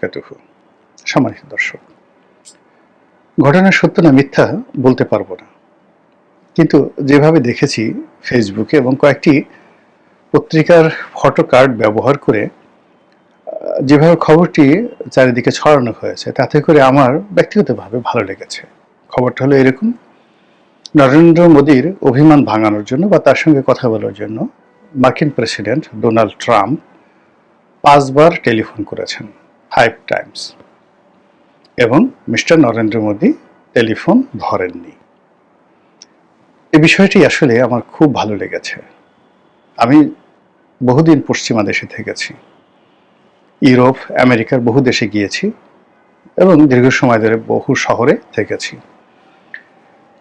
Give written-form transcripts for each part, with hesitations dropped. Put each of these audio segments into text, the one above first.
বারাকাতুহু। সম্মানিত দর্শক, ঘটনা সত্য না মিথ্যা বলতে পারবো না, কিন্তু যেভাবে দেখেছি ফেসবুকে এবং কয়েকটি পত্রিকার ফটো কার্ড ব্যবহার করে যেভাবে খবরটি চারিদিকে ছড়ানো হয়েছে, তাতে করে আমার ব্যক্তিগতভাবে ভালো লেগেছে। খবরটা হলো এরকম: নরেন্দ্র মোদীর অভিমান ভাঙানোর জন্য বা তার সঙ্গে কথা বলার জন্য মার্কিন প্রেসিডেন্ট ডোনাল্ড ট্রাম্প 5 বার টেলিফোন করেছেন, 5 টাইমস, এবং মিস্টার নরেন্দ্র মোদী টেলিফোন ধরেননি। এই বিষয়টি আসলে আমার খুব ভালো লেগেছে। আমি বহুদিন পশ্চিমা দেশে থেকেছি, ইউরোপ, আমেরিকার বহু দেশে গিয়েছি এবং দীর্ঘ সময় ধরে বহু শহরে থেকেছি।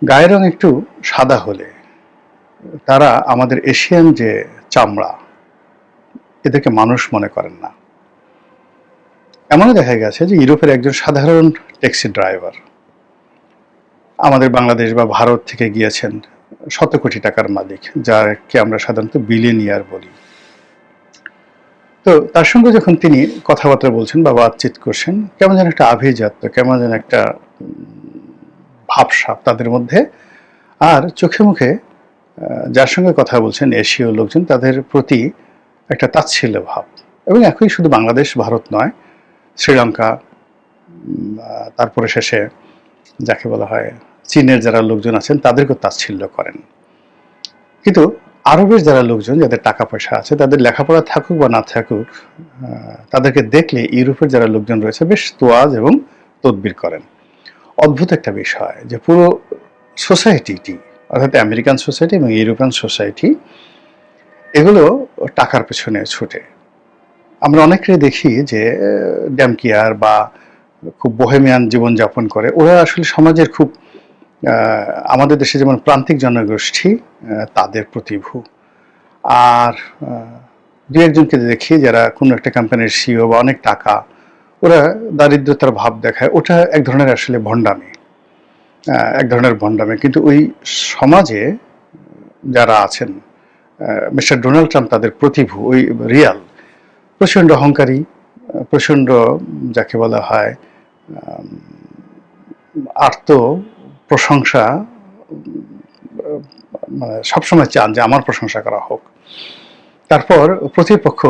গায়ের রং একটু সাদা হলে তারা আমাদের এশিয়ান যে চামড়া, এদেরকে মানুষ মনে করেন না। এমনও দেখা গেছে যে ইউরোপের একজন সাধারণ ট্যাক্সি ড্রাইভার আমাদের বাংলাদেশ বা ভারত থেকে গিয়েছেন শত কোটি টাকার মালিক, যাকে আমরা সাধারণত বিলিয়নিয়ার বলি। তো তার সঙ্গে যখন তিনি কথাবার্তা বলছেন বা বাতচিত করছেন, কেমন যেন একটা আভিজাত্য, কেমন যেন একটা ভাবসাব তাদের মধ্যে, আর চোখে মুখে যার সঙ্গে কথা বলছেন এশীয় লোকজন, তাদের প্রতি একটা তাচ্ছিল্য ভাব। এবং একই শুধু বাংলাদেশ ভারত নয়, শ্রীলঙ্কা, তারপরে শেষে যাকে বলা হয় চীনের যারা লোকজন আছেন তাদেরকেও তাচ্ছিল্য করেন। কিন্তু আরবের যারা লোকজন, যাদের টাকা পয়সা আছে, তাদের লেখাপড়া থাকুক বা না থাকুক, তাদেরকে দেখলে ইউরোপের যারা লোকজন রয়েছে বেশ তোয়াজ এবং তদবির করেন। অদ্ভুত একটা বিষয় যে পুরো সোসাইটিটি, অর্থাৎ আমেরিকান সোসাইটি এবং ইউরোপিয়ান সোসাইটি, এগুলো টাকার পেছনে ছুটে। আমরা অনেকেই দেখি যে ড্যামকিয়ার বা খুব বোহেমিয়ান জীবনযাপন করে, ওরা আসলে সমাজের খুব আমাদের দেশে যেমন প্রান্তিক জনগোষ্ঠী, তাদের প্রতিভূ। আর দু একজনকে দেখি যারা কোনো একটা কোম্পানির সিইও বা অনেক টাকা, ওরা দারিদ্রতার ভাব দেখায়, ওটা এক ধরনের আসলে ভণ্ডামি, এক ধরনের ভণ্ডামি। কিন্তু ওই সমাজে যারা আছেন, মিস্টার ডোনাল্ড ট্রাম্প তাদের প্রতিভূ, ওই রিয়াল, প্রচণ্ড অহংকারী, প্রচণ্ড যাকে বলা হয় আর্ত প্রশংসা, মানে সবসময় চান যে আমার প্রশংসা করা হোক। তারপর প্রতিপক্ষ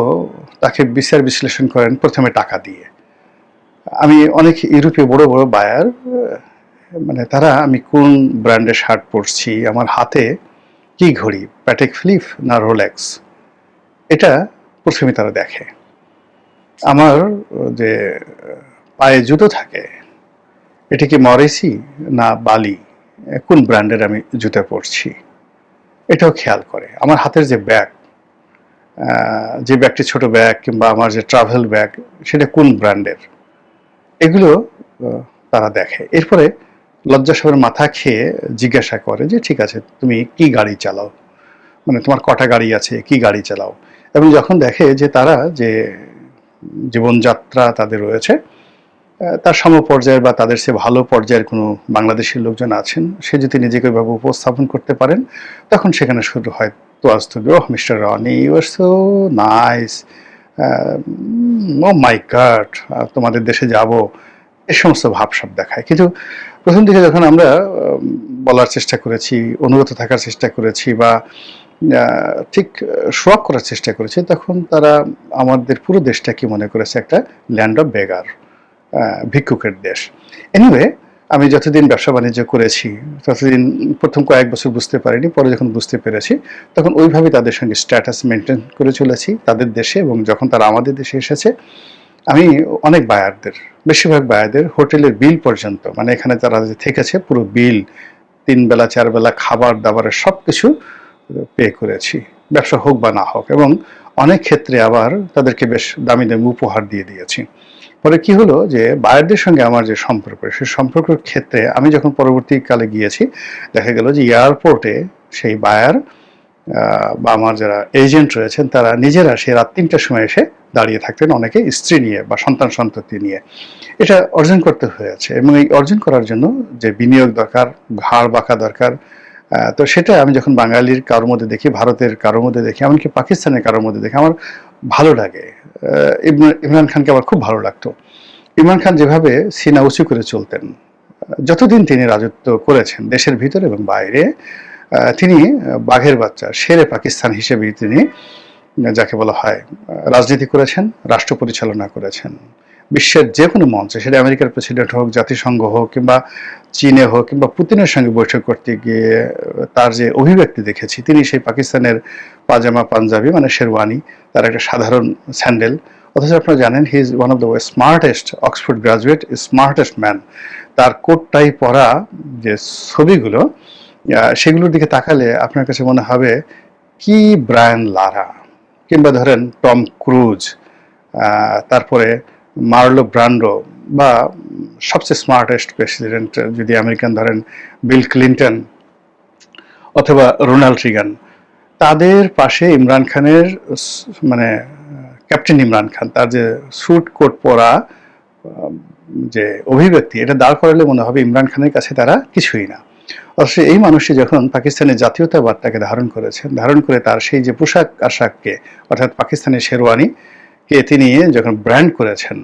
তাকে বিচার বিশ্লেষণ করেন প্রথমে টাকা দিয়ে। আমি অনেক ইউরোপীয় বড় বড় বায়ার, মানে তারা আমি কোন ব্র্যান্ডের শার্ট পরছি, আমার হাতে কি ঘড়ি, প্যাটেক ফিলিপ না রোলেক্স, এটা প্রথমে তারা দেখে। আমার যে পায়ে জুতো থাকে, এটা কি মরিসি না বালি, কোন ব্র্যান্ডের আমি জুতো পরছি, এটাও খেয়াল করে। আমার হাতের যে ব্যাগ, যে ব্যাগটি ছোট ব্যাগ কিংবা আমার যে ট্রাভেল ব্যাগ, সেটা কোন ব্র্যান্ডের, এগুলো তারা দেখে। এরপরে লজ্জাসবের মাথা খেয়ে জিজ্ঞাসা করে যে ঠিক আছে, তুমি কি গাড়ি চালাও, মানে তোমার কটা গাড়ি আছে, কি গাড়ি চালাও। এবং যখন দেখে যে তারা যে জীবনযাত্রা তাদের রয়েছে তার সমপর্যায়ের বা তাদের সে ভালো পর্যায়ের কোনো বাংলাদেশি লোকজন আছেন, সে যদি নিজেকে ওইভাবে উপস্থাপন করতে পারেন, তখন সেখানে শুরু হয় তোয়াজ তবি, oh mister Rony, you are so nice, oh my god, তোমাদের দেশে যাব, এ সমস্ত ভাবসাব দেখায়। কিন্তু প্রথম দিকে যখন আমরা বলার চেষ্টা করেছি, অনুগত থাকার চেষ্টা করেছি বা ঠিক শো অফ করার চেষ্টা করেছি, তখন তারা আমাদের পুরো দেশটাকে মনে করেছে একটা ল্যান্ড অফ বেগার, ভিক্ষুকের দেশ। এনিওয়ে, আমি যতদিন ব্যবসা বাণিজ্য করেছি ততদিন প্রথম কয়েক বছর বুঝতে পারিনি, পরে যখন বুঝতে পেরেছি তখন ওইভাবে তাদের সঙ্গে স্ট্যাটাস মেনটেন করে চলেছি তাদের দেশে। এবং যখন তারা আমাদের দেশে এসেছে, আমি অনেক বায়ারদের, বেশিরভাগ বায়ারদের হোটেলের বিল পর্যন্ত, মানে এখানে তারা যে থেকেছে পুরো বিল, 3 বেলা 4 বেলা খাবার দাবারের সব কিছু পে করেছি, ব্যবসা হোক বা না হোক। এবং অনেক ক্ষেত্রে আবার তাদেরকে বেশ দামি দামি উপহার দিয়ে দিয়েছি। পরে কি হলো যে বায়ারদের সঙ্গে আমার যে সম্পর্ক, সেই সম্পর্কের ক্ষেত্রে আমি যখন পরবর্তীকালে গিয়েছি, দেখা গেল যে এয়ারপোর্টে সেই বায়ার বা আমার যারা এজেন্ট রয়েছেন, তারা নিজেরা সে রাত 3টার সময় এসে দাঁড়িয়ে থাকতেন, অনেকে স্ত্রী নিয়ে বা সন্তান সন্ততি নিয়ে। এটা অর্জন করতে হয়েছে, এবং এই অর্জন করার জন্য যে বিনিয়োগ দরকার, ঘাড় বাঁকা দরকার, তো সেটা আমি যখন বাঙালির কারোর মধ্যে দেখি, ভারতের কারোর মধ্যে দেখি, এমনকি পাকিস্তানের কারোর মধ্যে দেখি, আমার ভালো লাগে। ইমরান খানকে আমার খুব ভালো লাগতো। ইমরান খান যেভাবে সিনা উঁচু করে চলতেন, যতদিন তিনি রাজত্ব করেছেন দেশের ভিতরে এবং বাইরে, তিনি বাঘের বাচ্চা শেরে পাকিস্তান হিসেবে তিনি যাকে বলা হয় রাজনীতি করেছেন, রাষ্ট্র পরিচালনা করেছেন। বিশ্বের যে কোনো মঞ্চে, সেটা আমেরিকার প্রেসিডেন্ট হোক, জাতিসংঘ হোক, কিংবা চীনে হোক, কিংবা পুতিনের সঙ্গে বৈঠক করতে গিয়ে তার যে অভিব্যক্তি দেখেছি, তিনি সেই পাকিস্তানের পাজামা পাঞ্জাবি মানে শেরওয়ানি, তার একটা সাধারণ স্যান্ডেল, অথচ আপনারা জানেন he is one of the smartest Oxford graduate, smartest man. তার কোট টাই পরা যে ছবিগুলো, সেগুলোর দিকে তাকালে আপনার কাছে মনে হবে কি ব্রায়ান লারা, কিংবা ধরেন টম ক্রুজ, তারপরে মার্লো ব্রান্ডো, বা সবচেয়ে স্মার্টেস্ট প্রেসিডেন্ট যদি আমেরিকান ধরেন বিল ক্লিন্টন অথবা রোনাল্ড রিগান, তাদের পাশে ইমরান খানের মানে ক্যাপ্টেন ইমরান খান তার যে স্যুট কোট পরা যে অভিব্যক্তি, এটা দাঁড় করালে মনে হবে ইমরান খানের কাছে তারা কিছুই না। অবশ্য এই মানুষটি যখন পাকিস্তানের জাতীয়তাবাদটাকে ধারণ করেছেন, ধারণ করে তার সেই যে পোশাক আশাককে, অর্থাৎ পাকিস্তানের শেরওয়ানিকে তিনি যখন ব্র্যান্ড করেছেন,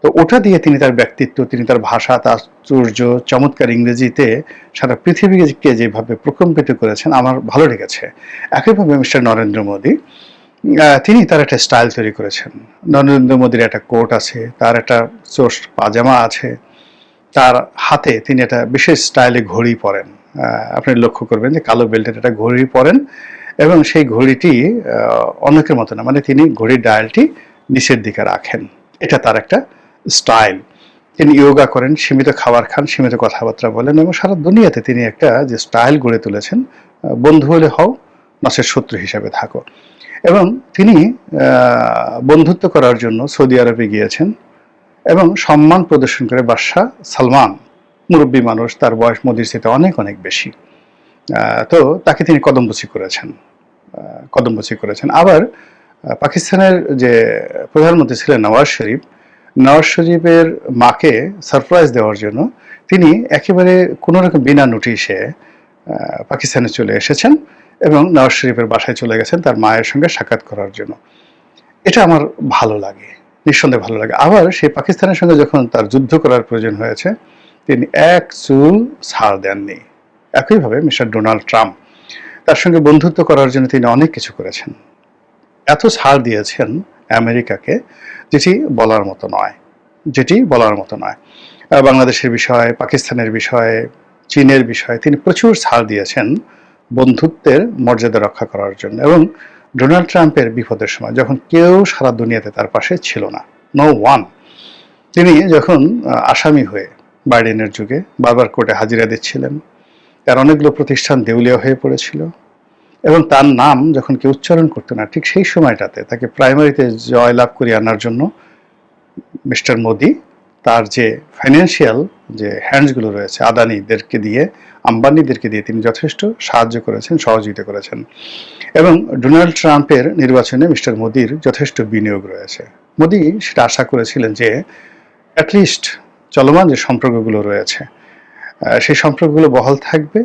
তো ওটা দিয়ে তিনি তার ব্যক্তিত্ব, তিনি তার ভাষা, তার আশ্চর্য চমৎকার ইংরেজিতে সারা পৃথিবীকে যেভাবে প্রকম্পিত করেছেন, আমার ভালো লেগেছে। একইভাবে মিস্টার নরেন্দ্র মোদী, তিনি তার একটা স্টাইল তৈরি করেছেন। নরেন্দ্র মোদীর একটা কোট আছে, তার একটা চোস্ট পাজামা আছে, তার হাতে তিনি একটা বিশেষ স্টাইলে ঘড়ি পরেন। আপনি লক্ষ্য করবেন যে কালো বেল্টের একটা ঘড়ি পরেন, এবং সেই ঘড়িটি অনেকের মতো না, মানে তিনি ঘড়ির ডায়ালটি নিচের দিকে রাখেন। এটা তার একটা স্টাইল। তিনি ইয়োগা করেন, সীমিত খাবার খান, সীমিত কথাবার্তা বলেন, এবং সারা দুনিয়াতে তিনি একটা যে স্টাইল গড়ে তুলেছেন, বন্ধু হলে হও, নচেত শত্রু হিসাবে থাকো। এবং তিনি বন্ধুত্ব করার জন্য সৌদি আরবে গিয়েছেন, এবং সম্মান প্রদর্শন করে বাদশাহ সালমান, মুরব্বী মানুষ, তার বয়স মোদির চেয়ে অনেক অনেক বেশি, তো তাকে তিনি কদমবুচি করেছেন। আবার পাকিস্তানের যে প্রধানমন্ত্রী ছিলেন নওয়াজ শরীফের মাকে সারপ্রাইজ দেওয়ার জন্য তিনি একেবারে কোনো রকম বিনা নোটিশে পাকিস্তানে চলে এসেছেন, এবং নওয়াজ শরীফের বাসায় চলে গেছেন তার মায়ের সঙ্গে সাক্ষাৎ করার জন্য। এটা আমার ভালো লাগে, নিঃসন্দেহে ভালো লাগে। আবার সেই পাকিস্তানের সঙ্গে যখন তার যুদ্ধ করার প্রয়োজন হয়েছে, তিনি এক চুল ছাড় দেননি। একইভাবে মিস্টার ডোনাল্ড ট্রাম্প, তার সঙ্গে বন্ধুত্ব করার জন্য তিনি অনেক কিছু করেছেন, এত ছাড় দিয়েছেন আমেরিকাকে যেটি বলার মতো নয়। বাংলাদেশের বিষয়ে, পাকিস্তানের বিষয়ে, চীনের বিষয়ে তিনি প্রচুর ছাড় দিয়েছেন বন্ধুত্বের মর্যাদা রক্ষা করার জন্য। এবং ডোনাল্ড ট্রাম্পের বিপদের সময়, যখন কেউ সারা দুনিয়াতে তার পাশে ছিল না, নো ওয়ান, তিনি যখন আসামি হয়ে বাইডেনের যুগে বারবার কোর্টে হাজিরা দিচ্ছিলেন, তার অনেকগুলো প্রতিষ্ঠান দেউলিয়া হয়ে পড়েছিল, এবং তার নাম যখন কেউ উচ্চারণ করতো না, ঠিক সেই সময়টাতে তাকে প্রাইমারিতে জয়লাভ করিয়ে আনার জন্য মিস্টার মোদি তার যে ফাইন্যান্সিয়াল যে হ্যান্ডসগুলো রয়েছে, আদানিদেরকে দিয়ে, আম্বানিদেরকে দিয়ে তিনি যথেষ্ট সাহায্য করেছেন, সহযোগিতা করেছেন। এবং ডোনাল্ড ট্রাম্পের নির্বাচনে মিস্টার মোদির যথেষ্ট বিনিয়োগ রয়েছে। মোদি সেটা আশা করেছিলেন যে অ্যাটলিস্ট চলমান যে সম্পর্কগুলো রয়েছে, সেই সম্পর্কগুলো বহাল থাকবে,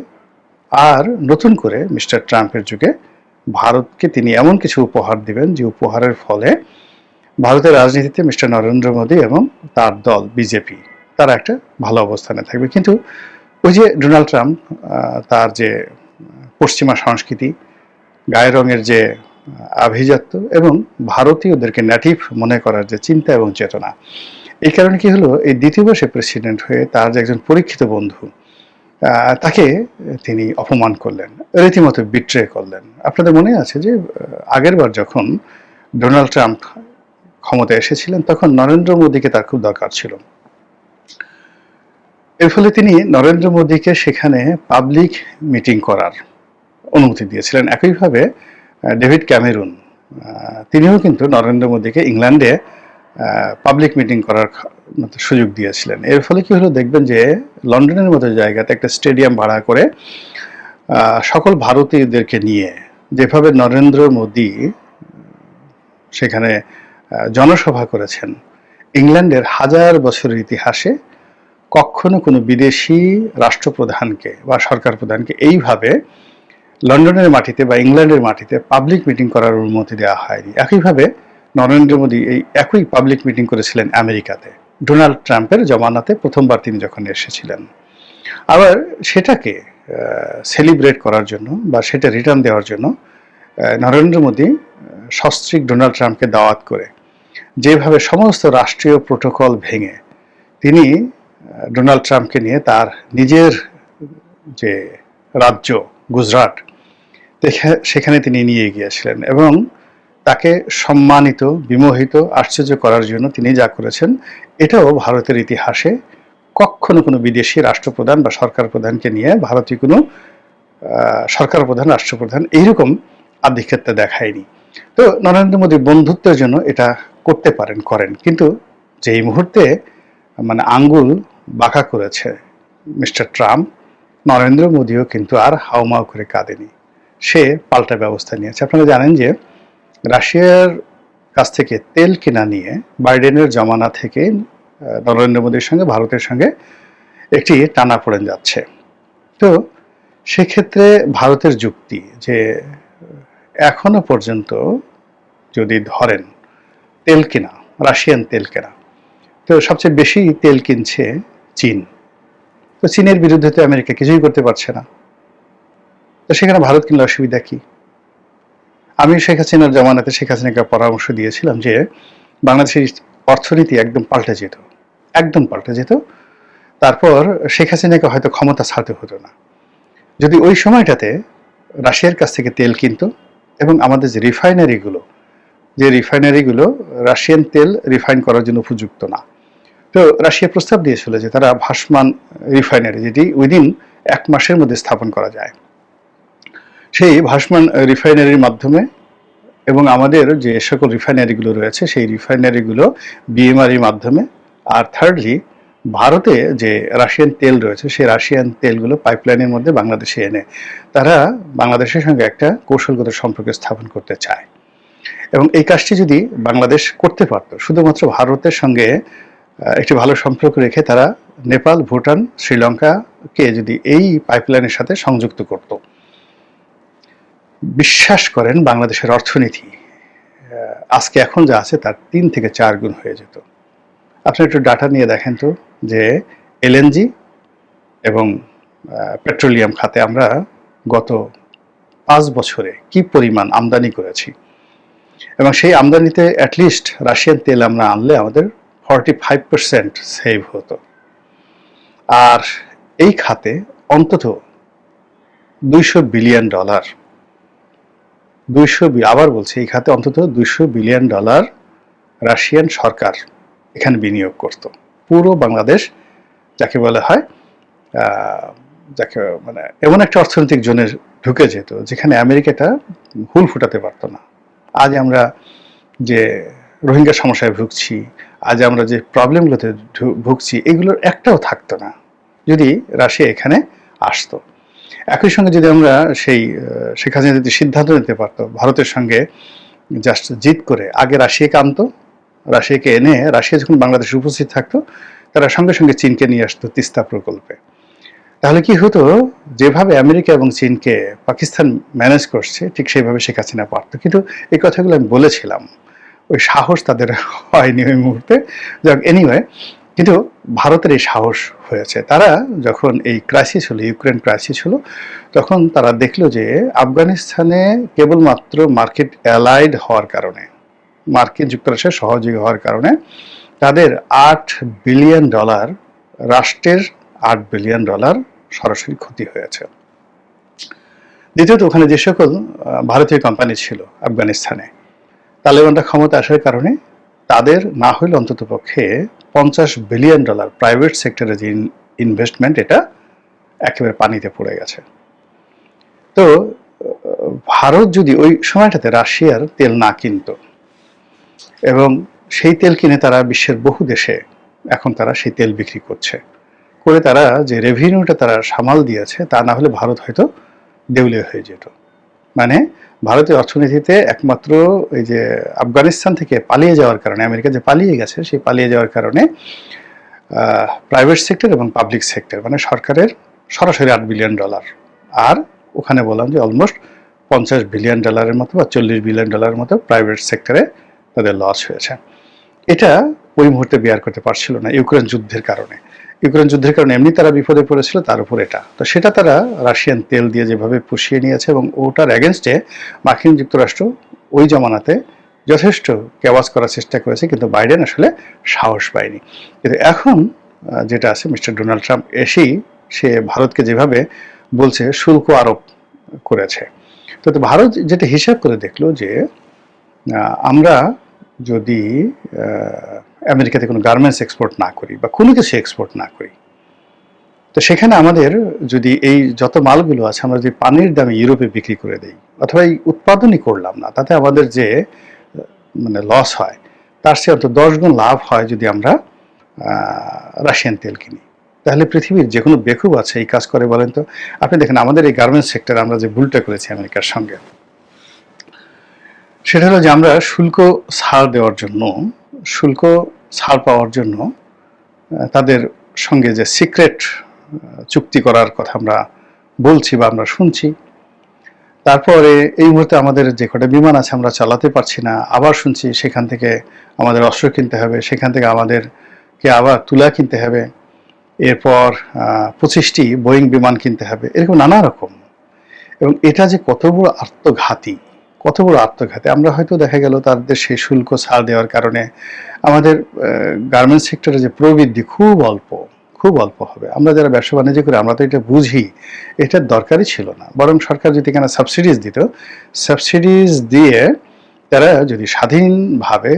আর নতুন করে মিস্টার ট্রাম্পের যুগে ভারতকে তিনি এমন কিছু উপহার দিবেন যে উপহারের ফলে ভারতের রাজনীতিতে মিস্টার নরেন্দ্র মোদী এবং তার দল বিজেপি তারা একটা ভালো অবস্থানে থাকবে। কিন্তু ওই যে ডোনাল্ড ট্রাম্প, তার যে পশ্চিমা সংস্কৃতি, গায়ের রঙের যে আভিজাত্য, এবং ভারতীয়দেরকে ন্যাটিভ মনে করার যে চিন্তা এবং চেতনা, এই কারণে কি হলো, এই দ্বিতীয়বার সে প্রেসিডেন্ট হয়ে তার যে একজন পরীক্ষিত বন্ধু, তাকে তিনি অপমান করলেন, রীতিমতো বিট্রে করলেন। আপনাদের মনে আছে যে আগের বার যখন ডোনাল্ড ট্রাম্প ক্ষমতায় এসেছিলেন, তখন নরেন্দ্র মোদীকে তার খুব দরকার ছিল। এর ফলে তিনি নরেন্দ্র মোদীকে সেখানে পাবলিক মিটিং করার অনুমতি দিয়েছিলেন। একইভাবে ডেভিড ক্যামেরুন, তিনিও কিন্তু নরেন্দ্র মোদীকে ইংল্যান্ডে পাবলিক মিটিং করার সুযোগ দিয়েছিলেন। এর ফলে কি হলো, দেখবেন যে লন্ডনের মতো জায়গাতে একটা স্টেডিয়াম ভাড়া করে সকল ভারতীয়দেরকে নিয়ে যেভাবে নরেন্দ্র মোদী সেখানে জনসভা করেছেন, ইংল্যান্ডের হাজার বছরের ইতিহাসে কখনো কোনো বিদেশি রাষ্ট্রপ্রধানকে বা সরকার প্রধানকে এইভাবে লন্ডনের মাটিতে বা ইংল্যান্ডের মাটিতে পাবলিক মিটিং করার অনুমতি দেওয়া হয়নি। একইভাবে নরেন্দ্র মোদী এই একই পাবলিক মিটিং করেছিলেন আমেরিকাতে, ডোনাল্ড ট্রাম্পের জমানাতে প্রথমবার তিনি যখন এসেছিলেন। আবার সেটাকে সেলিব্রেট করার জন্য বা সেটা রিটার্ন দেওয়ার জন্য নরেন্দ্র মোদী সস্ত্রীক ডোনাল্ড ট্রাম্পকে দাওয়াত করে যেভাবে সমস্ত রাষ্ট্রীয় প্রোটোকল ভেঙে তিনি ডোনাল্ড ট্রাম্পকে নিয়ে তার নিজের যে রাজ্য গুজরাট সেখানে তিনি নিয়ে গিয়েছিলেন এবং তাকে সম্মানিত, বিমোহিত, আশ্চর্য করার জন্য তিনি যা করেছেন, এটাও ভারতের ইতিহাসে কখনো কোনো বিদেশি রাষ্ট্রপ্রধান বা সরকার প্রধানকে নিয়ে ভারতীয় কোনো সরকার প্রধান, রাষ্ট্রপ্রধান এইরকম আধিক্যতা দেখায়নি। তো নরেন্দ্র মোদী বন্ধুত্বের জন্য এটা করতে পারেন, করেন, কিন্তু যেই মুহূর্তে মানে আঙ্গুল বাঁকা করেছে মিস্টার ট্রাম্প, নরেন্দ্র মোদীও কিন্তু আর হাউমাউ করে কাঁদেনি, সে পাল্টা ব্যবস্থা নিয়েছে। আপনারা জানেন যে রাশিয়ার কাছ থেকে তেল কেনা নিয়ে বাইডেনের জমানা থেকে নরেন্দ্র মোদীর সঙ্গে ভারতের সঙ্গে একটি টানাপোড়েন যাচ্ছে। তো সেক্ষেত্রে ভারতের যুক্তি যে এখনো পর্যন্ত যদি ধরেন তেল কেনা, রাশিয়ান তেল কেনা, তো সবচেয়ে বেশি তেল কিনছে চীন। তো চীনের বিরুদ্ধে তো আমেরিকা কিছুই করতে পারছে না, তো সেখানে ভারত কিনলে অসুবিধা কি? আমি শেখ হাসিনার জমানাতে শেখ হাসিনাকে পরামর্শ দিয়েছিলাম যে বাংলাদেশের অর্থনীতি একদম পাল্টে যেত, একদম পাল্টে যেত, তারপর শেখ হাসিনাকে হয়তো ক্ষমতা ছাড়তে হতো না যদি ওই সময়টাতে রাশিয়ার কাছ থেকে তেল কিনতো এবং আমাদের যে রিফাইনারিগুলো রাশিয়ান তেল রিফাইন করার জন্য উপযুক্ত না। তো রাশিয়া প্রস্তাব দিয়েছিল যে তারা ভাসমান রিফাইনারি, যেটি উইদিন 1 মাসের মধ্যে স্থাপন করা যায়, সেই ভাসমান রিফাইনারির মাধ্যমে এবং আমাদের যে সকল রিফাইনারিগুলো রয়েছে সেই রিফাইনারিগুলো বিএমআরির মাধ্যমে, আর থার্ডলি ভারতে যে রাশিয়ান তেল রয়েছে সেই রাশিয়ান তেলগুলো পাইপলাইনের মধ্যে বাংলাদেশে এনে তারা বাংলাদেশের সঙ্গে একটা কৌশলগত সম্পর্ক স্থাপন করতে চায়। এবং এই কাজটি যদি বাংলাদেশ করতে পারত, শুধুমাত্র ভারতের সঙ্গে একটি ভালো সম্পর্ক রেখে তারা নেপাল, ভুটান, শ্রীলঙ্কাকে যদি এই পাইপলাইনের সাথে সংযুক্ত করত, বিশ্বাস করেন বাংলাদেশের অর্থনীতি আজকে এখন যা আছে তার 3 থেকে 4 গুণ হয়ে যেত। আপনি একটু ডাটা নিয়ে দেখেন তো যে এলএনজি এবং পেট্রোলিয়াম খাতে আমরা গত 5 বছরে কি পরিমাণ আমদানি করেছি, এবং সেই আমদানিতে অ্যাটলিস্ট রাশিয়ান তেল আমরা আনলে আমাদের 45% সেভ হতো। আর এই খাতে অন্তত $200 বিলিয়ন, আবার বলছি, এই খাতে অন্তত $200 বিলিয়ন রাশিয়ান সরকার এখানে বিনিয়োগ করত। পুরো বাংলাদেশ যাকে বলা হয়, যাকে মানে এমন একটা অর্থনৈতিক জোনে ঢুকে যেত যেখানে আমেরিকাটা হুল ফুটাতে পারতো না। আজ আমরা যে রোহিঙ্গা সমস্যায় ভুগছি, আজ আমরা যে প্রবলেমগুলোতে ভুগছি, এগুলোর একটাও থাকতো না যদি রাশিয়া এখানে আসতো। একই সঙ্গে যদি আমরা সেই শেখ হাসিনা যদি সিদ্ধান্ত নিতে পারতো ভারতের সঙ্গে জাস্ট জিত করে আগে রাশিয়াকে আনতো, রাশিয়াকে এনে রাশিয়া যখন বাংলাদেশে উপস্থিত থাকতো তারা সঙ্গে সঙ্গে চীনকে নিয়ে আসতো তিস্তা প্রকল্পে, তাহলে কি হতো, যেভাবে আমেরিকা এবং চীনকে পাকিস্তান ম্যানেজ করছে ঠিক সেইভাবে শেখ হাসিনা পারতো। কিন্তু এই কথাগুলো আমি বলেছিলাম, ওই সাহস তাদের হয়নি ওই মুহূর্তে। যাক, এনিওয়ে, কিন্তু ভারতের এই সাহস হয়েছে। তারা যখন এই ক্রাইসিস হলো, ইউক্রেন ক্রাইসিস হলো, তখন তারা দেখলো যে আফগানিস্তানে কেবলমাত্র মার্কেট অ্যালাইড হওয়ার কারণে, মার্কিন যুক্তরাষ্ট্রের সহযোগী হওয়ার কারণে তাদের $8 বিলিয়ন, রাষ্ট্রের $8 বিলিয়ন সরাসরি ক্ষতি হয়েছে। দ্বিতীয়ত, ওখানে যে সকল ভারতীয় কোম্পানি ছিল আফগানিস্তানে, তালেবানরা ক্ষমতা আসার কারণে তাদের না হলে অন্তত পক্ষে $50 বিলিয়ন প্রাইভেট সেক্টরে যে ইনভেস্টমেন্ট, এটা একেবারে পানিতে পড়ে গেছে। তো ভারত যদি ওই সময়টাতে রাশিয়ার তেল না কিনত এবং সেই তেল কিনে তারা বিশ্বের বহু দেশে এখন তারা সেই তেল বিক্রি করছে, করে তারা যে রেভিনিউটা তারা সামাল দিয়েছে, তা না হলে ভারত হয়তো দেউলিয়া হয়ে যেত। মানে ভারতের অর্থনীতিতে একমাত্র এই যে আফগানিস্তান থেকে পালিয়ে যাওয়ার কারণে, আমেরিকা যে পালিয়ে গেছে, সেই পালিয়ে যাওয়ার কারণে প্রাইভেট সেক্টর এবং পাবলিক সেক্টর, মানে সরকারের সরাসরি $8 বিলিয়ন, আর ওখানে বললাম যে অলমোস্ট $50 বিলিয়ন মতো বা $40 বিলিয়ন মতো প্রাইভেট সেক্টরে তাদের লস হয়েছে। এটা ওই মুহূর্তে বেয়ার করতে পারছিল না ইউক্রেন যুদ্ধের কারণে। ইউক্রেন যুদ্ধের কারণে এমনি তারা বিপদে পড়েছিল, তার উপর এটা। তো সেটা তারা রাশিয়ান তেল দিয়ে যেভাবে পুষিয়ে নিয়েছে এবং ওটার এগেনস্টে মার্কিন যুক্তরাষ্ট্র ওই জমানাতে যথেষ্ট কেওয়াজ করার চেষ্টা করেছে, কিন্তু বাইডেন আসলে সাহস পায়নি। কিন্তু এখন যেটা আছে, মিস্টার ডোনাল্ড ট্রাম্প এসেই সে ভারতকে যেভাবে বলছে শুল্ক আরোপ করেছে। তো ভারত যেটা হিসাব করে দেখলো যে আমরা যদি আমেরিকাতে কোনো গার্মেন্টস এক্সপোর্ট না করি বা কোনো কিছু এক্সপোর্ট না করি, তো সেখানে আমাদের যদি এই যত মালগুলো আছে আমরা যদি পানির দামে ইউরোপে বিক্রি করে দিই, অথবা এই উৎপাদনই করলাম না, তাতে আমাদের যে মানে লস হয় তার চেয়ে অন্তত 10 গুণ লাভ হয় যদি আমরা রাশিয়ান তেল কিনি। তাহলে পৃথিবীর যে কোনো বেকুব আছে এই কাজ করে বলেন তো? আপনি দেখেন আমাদের এই গার্মেন্টস সেক্টরে আমরা যে ভুলটা করেছি আমেরিকার সঙ্গে, সেটা হলো যে আমরা শুল্ক ছাড় দেওয়ার জন্য, শুল্ক ছাড় পাওয়ার জন্য তাদের সঙ্গে যে সিক্রেট চুক্তি করার কথা আমরা বলছি বা আমরা শুনছি, তারপরে এই মুহূর্তে আমাদের যে কটা বিমান আছে আমরা চালাতে পারছি না, আবার শুনছি সেখান থেকে আমাদের অস্ত্র কিনতে হবে, সেখান থেকে আমাদেরকে আবার তুলা কিনতে হবে, এরপর 25টি বোয়িং বিমান কিনতে হবে, এরকম নানা রকম। এবং এটা যে কত বড় আত্মঘাতী, কত বড় আত্মঘাতী! আমরা হয়তো দেখা গেল তাদের সেই শুল্ক ছাড় দেওয়ার কারণে আমাদের গার্মেন্টস সেক্টরে যে প্রবৃদ্ধি খুব অল্প হবে। আমরা যারা ব্যবসা বাণিজ্য করি আমরা তো এটা বুঝি, এটার দরকারই ছিল না। বরং সরকার যদি কেন সাবসিডিজ দিত, সাবসিডিজ দিয়ে তারা যদি স্বাধীনভাবে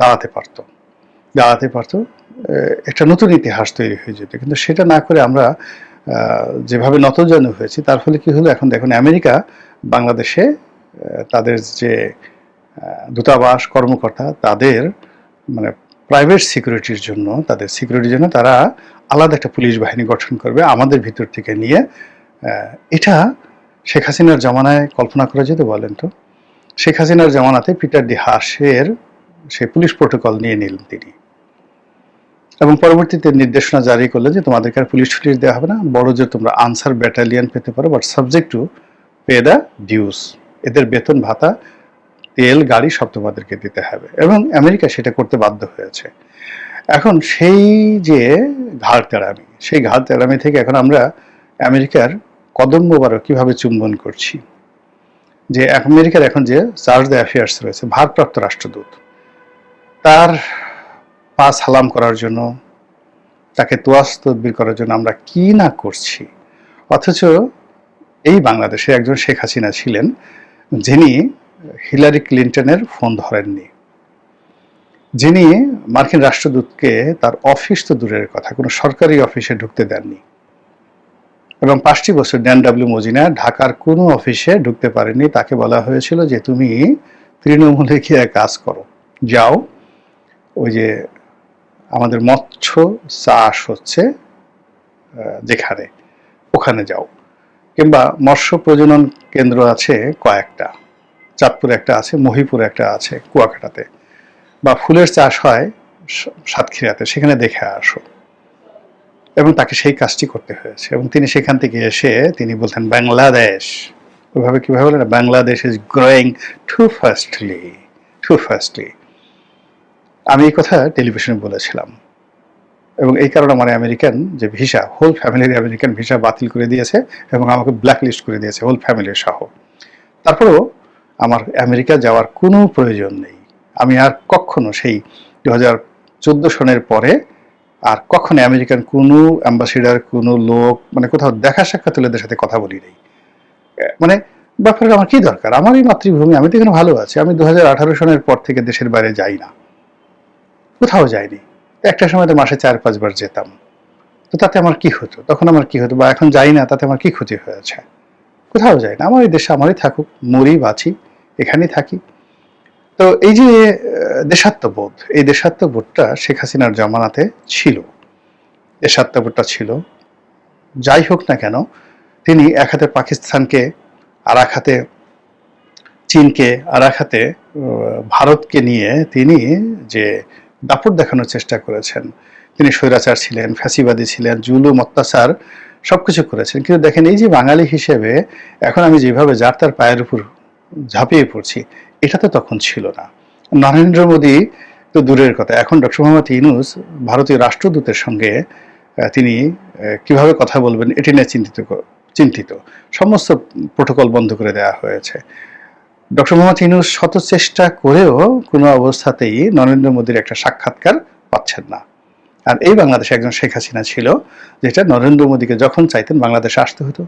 দাঁড়াতে পারতো, একটা নতুন ইতিহাস তৈরি হয়ে যেত। কিন্তু সেটা না করে আমরা যেভাবে নতজানু হয়েছি, তার ফলে কি হলো, এখন দেখুন আমেরিকা বাংলাদেশে তাদের যে দূতাবাস কর্মকর্তা, তাদের মানে প্রাইভেট সিকিউরিটির জন্য, তাদের সিকিউরিটির জন্য তারা আলাদা একটা পুলিশ বাহিনী গঠন করবে আমাদের ভিতর থেকে নিয়ে। এটা শেখ হাসিনার জামানায় কল্পনা করা যেত বলেন তো? শেখ হাসিনার জামানাতে পিটার ডি হাসের সেই পুলিশ প্রোটোকল নিয়ে নিলেন তিনি, এবং পরবর্তীতে নির্দেশনা জারি করলেন যে তোমাদেরকে আর পুলিশ টুলিশ দেওয়া হবে না, বড় যে তোমরা আনসার ব্যাটালিয়ন পেতে পারো, but subject to pay the dues. এদের বেতন ভাতা, তেল, গাড়ি সব তোমাদেরকে দিতে হবে। এবং আমেরিকা সেটা করতে বাধ্য হয়েছে। এখন সেই যে ঘাড় তেড়ামি, সেই ঘাড় তেড়ামি থেকে এখন আমরা আমেরিকার কদম মোবারক কিভাবে চুম্বন করছি। যে আমেরিকার এখন যে চার্জ দ্য অ্যাফেয়ার্স রয়েছে, ভারপ্রাপ্ত রাষ্ট্রদূত, তার পা সালাম করার জন্য, তাকে তোয়াজ তদবির করার জন্য আমরা কি না করছি। অথচ এই বাংলাদেশে একজন শেখ হাসিনা ছিলেন যিনি হিলারি ক্লিন্টনের ফোন ধরেননি, যিনি মার্কিন রাষ্ট্রদূতকে তার অফিস তো দূরের কথা, কোনো সরকারি অফিসে ঢুকতে দেননি। এবং 5টি বছর ড্যান ডব্লিউ মজিনা ঢাকার কোনো অফিসে ঢুকতে পারেনি। তাকে বলা হয়েছিল যে তুমি তৃণমূলে গিয়ে কাজ করো, যাও ওই যে আমাদের মৎস্য চাষ হচ্ছে যেখানে, ওখানে যাও, কিংবা মৎস্য প্রজনন কেন্দ্র আছে কয়েকটা, চাঁদপুরে একটা আছে, মহিপুরে একটা আছে, কুয়াকাটাতে, বা ফুলের চাষ হয় সাতক্ষীরাতে, সেখানে দেখে আসো। এবং তাকে সেই কাজটি করতে হয়েছে। এবং তিনি সেখান থেকে এসে তিনি বলতেন বাংলাদেশ, ওইভাবে কীভাবে বলেন, Bangladesh is growing to fastly. আমি এই কথা টেলিভিশনে বলেছিলাম, এবং এই কারণে আমার আমেরিকান যে ভিসা, হোল ফ্যামিলির আমেরিকান ভিসা বাতিল করে দিয়েছে এবং আমাকে ব্ল্যাকলিস্ট করে দিয়েছে হোল ফ্যামিলির সহ। তারপরেও আমার আমেরিকা যাওয়ার কোনো প্রয়োজন নেই। আমি আর কখনো সেই 2014 সনের পরে আর কখনো আমেরিকান কোনো অ্যাম্বাসেডার, কোনো লোক, মানে কোথাও দেখা সাক্ষাৎ হলে এদের সাথে কথা বলি নাই। মানে ব্যাপারটা আমার কি দরকার, আমারই মাতৃভূমি, আমি তো এখানে ভালো আছি। আমি 2018 সনের পর থেকে দেশের বাইরে যাই না, কোথাও যাইনি। একটা সময় তো মাসে 4-5 বার যেতাম, তো তাতে আমার কি হতো, তখন আমার কি হতো, বা এখন যাই না তাতে আমার কি ক্ষতি হয়েছে? কোথাও যাই না, আমার এই দেশে আমারই থাকুক, মরি বাঁচি, এখানেই থাকি। তো এই যে দেশাত্মবোধ, এই দেশাত্মবোধটা শেখ হাসিনার জামানাতে ছিল, দেশাত্মবোধটা ছিল। যাই হোক না কেন, তিনি এক হাতে পাকিস্তানকে, আর এক হাতে চীনকে, আর এক হাতে ভারতকে নিয়ে তিনি যে দাপট দেখানোর চেষ্টা করেছেন। তিনি স্বৈরাচার ছিলেন, ফ্যাসিবাদী ছিলেন, জুলুম অত্যাচার সবকিছু করেছেন। কিন্তু দেখেন, এই যে বাঙালি হিসেবে এখন আমি যেভাবে যার তার পায়ের উপর ঝাঁপিয়ে পড়ছি, এটা তো তখন ছিল না। নরেন্দ্র মোদী তো দূরের কথা, এখন ডক্টর মোহাম্মদ ইউনূস ভারতীয় রাষ্ট্রদূতের সঙ্গে তিনি কিভাবে কথা বলবেন এটি নিয়ে চিন্তিত। সমস্ত প্রোটোকল বন্ধ করে দেওয়া হয়েছে। ডক্টর মোহাম্মদ ইউনূস শত চেষ্টা করেও কোনো অবস্থাতেই নরেন্দ্র মোদীর একটা সাক্ষাৎকার পাচ্ছেন না। আর এই বাংলাদেশে একজন শেখ হাসিনা ছিল, যেটা নরেন্দ্র মোদীকে যখন চাইতেন বাংলাদেশে আসতে হতো,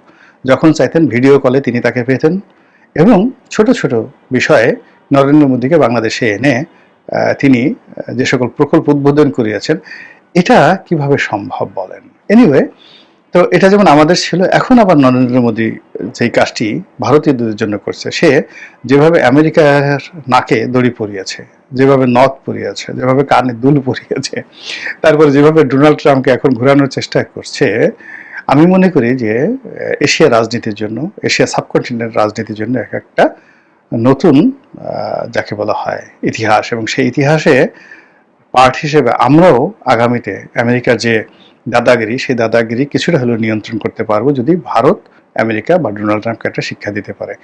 যখন চাইতেন ভিডিও কলে তিনি তাকে পেতেন, এবং ছোট ছোট বিষয়ে নরেন্দ্র মোদীকে বাংলাদেশে এনে তিনি যে সকল প্রকল্প উদ্বোধন করিয়েছেন, এটা কিভাবে সম্ভব বলেন? এনিওয়ে, তো এটা যেমন আমাদের ছিল, এখন আবার নরেন্দ্র মোদী যেই কাজটি ভারতীয়দের জন্য করছে, সে যেভাবে আমেরিকার নাকে দড়ি পরিয়েছে, যেভাবে নথ পরিয়েছে, যেভাবে কানে দুল পরিয়েছে, তারপরে যেভাবে ডোনাল্ড ট্রাম্পকে এখন ঘোরানোর চেষ্টা করছে, আমি মনে করি যে এশিয়া রাজনীতির জন্য, এশিয়া সাবকন্টিনেন্ট রাজনীতির জন্য একটা নতুন যাকে বলা হয় ইতিহাস, এবং সেই ইতিহাসে পার্ট হিসেবে আমরাও আগামীতে আমেরিকার যে দাদাগিরি, সেই দাদাগিরি কিছুটা হলেও নিয়ন্ত্রণ করতে পারবো যদি ভারত, আমেরিকা বা ডোনাল্ড ট্রাম্পকে একটা শিক্ষা দিতে পারে।